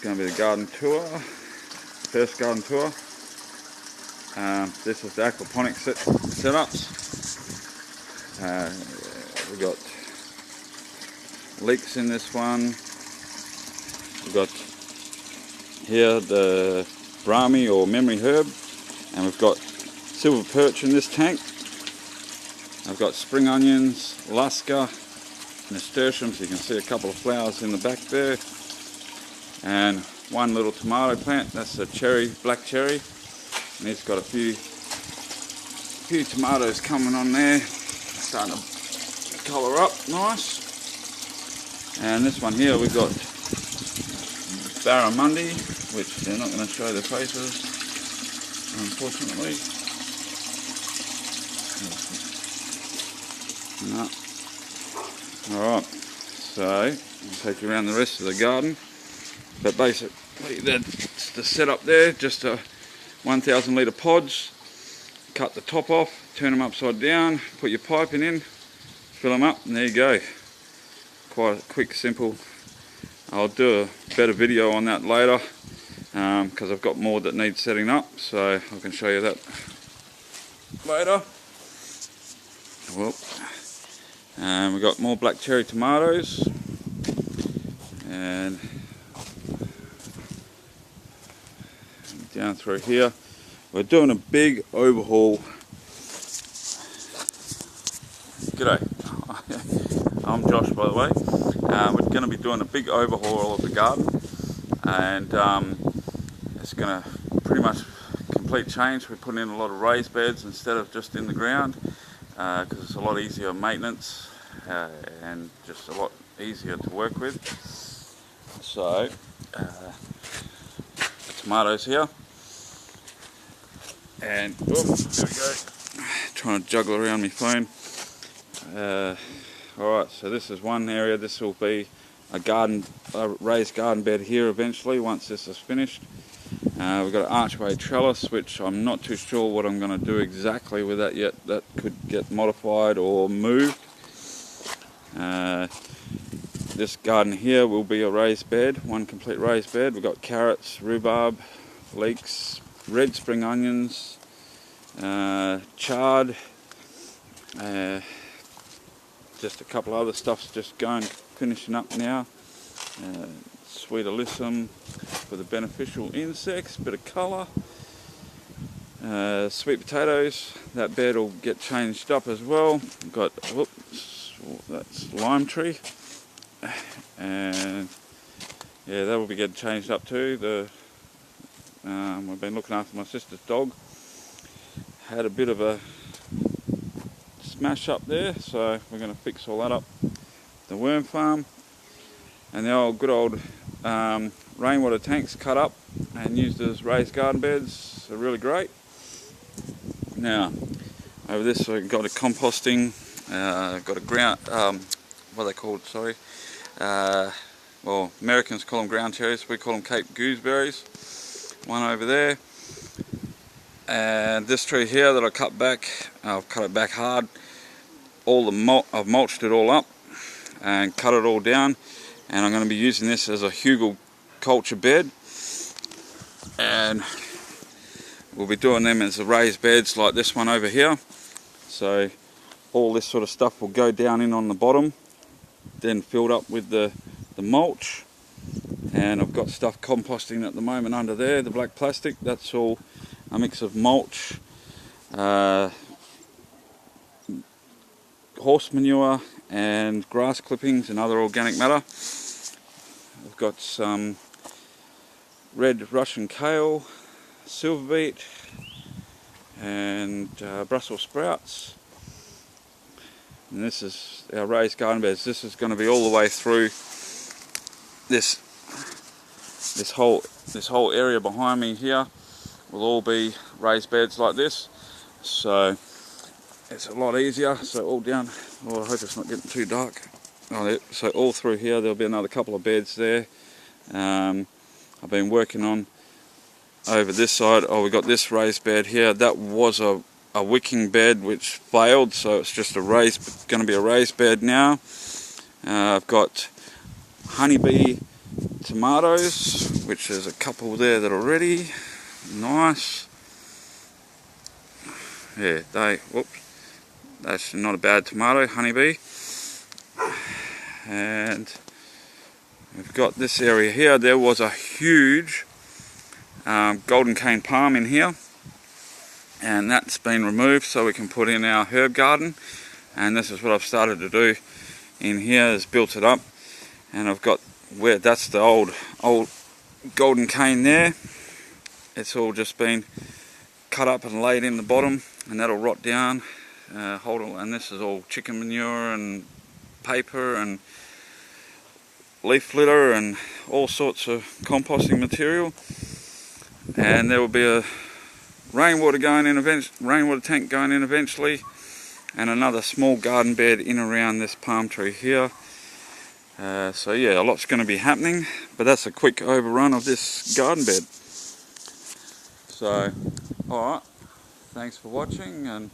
going to be the garden tour, first garden tour. This is the aquaponic setups. We've got leeks in this one. We've got here the Brahmi or memory herb, and we've got silver perch in this tank. I've got spring onions, luska, nasturtiums. You can see a couple of flowers in the back there, and one little tomato plant. That's a cherry, black cherry, and it's got a few tomatoes coming on there, starting to colour up nice. And this one here we've got barramundi, which they're not going to show their faces, unfortunately. No. Alright, so I'll take you around the rest of the garden. But basically that's the setup there, just a 1,000 litre pods. Cut the top off, turn them upside down, put your piping in, fill them up, and there you go. Quite quick, simple. I'll do a better video on that later, because I've got more that needs setting up, so I can show you that later. Well, we've got more black cherry tomatoes, and down through here we're doing a big overhaul. G'day, I'm Josh, by the way. We're going to be doing a big overhaul of the garden, and it's going to pretty much complete change. We're putting in a lot of raised beds instead of just in the ground, because it's a lot easier maintenance and just a lot easier to work with. So the tomatoes here, and there we go, trying to juggle around my phone. Alright, so this is one area. This will be a raised garden bed here eventually once this is finished. We've got an archway trellis, which I'm not too sure what I'm going to do exactly with that yet. That could get modified or moved. This garden here will be a raised bed, one complete raised bed. We've got carrots, rhubarb, leeks, red spring onions, chard, just a couple other stuff's just finishing up now. Sweet alyssum for the beneficial insects, bit of colour. Sweet potatoes, that bed will get changed up as well. We've got, whoops, that's lime tree, and yeah, that will be getting changed up too. I've been looking after my sister's dog. Had a bit of a smash up there, so we're going to fix all that up. The worm farm, and the good old rainwater tanks cut up and used as raised garden beds are really great. Now over this we've got a composting, got a ground, what are they called, sorry, well, Americans call them ground cherries, we call them Cape gooseberries. One over there, and this tree here that I cut back, I've cut it back hard. I've mulched it all up and cut it all down, and I'm going to be using this as a hugelkultur bed, and we'll be doing them as the raised beds like this one over here. So all this sort of stuff will go down in on the bottom, then filled up with the mulch. And I've got stuff composting at the moment under there, the black plastic. That's all a mix of mulch, horse manure and grass clippings and other organic matter. I've got some red Russian kale, silver beet, and Brussels sprouts. And this is our raised garden beds. This is going to be all the way through this whole area behind me here will all be raised beds like this, so it's a lot easier. So all down, oh, I hope it's not getting too dark. So all through here there'll be another couple of beds there. I've been working on over this side. Oh, we got this raised bed here. That was a wicking bed which failed, so it's just going to be a raised bed now. I've got honeybee tomatoes, which there's a couple there that are ready. Nice. Yeah, that's not a bad tomato, honeybee. And we've got this area here. There was a huge golden cane palm in here, and that's been removed so we can put in our herb garden. And this is what I've started to do in here, is built it up, and I've got where that's the old golden cane there. It's all just been cut up and laid in the bottom, and that'll rot down. And this is all chicken manure and paper and leaf litter and all sorts of composting material. And there will be a rainwater tank going in eventually, and another small garden bed in around this palm tree here. So yeah, a lot's going to be happening, but that's a quick overrun of this garden bed. So alright, thanks for watching, and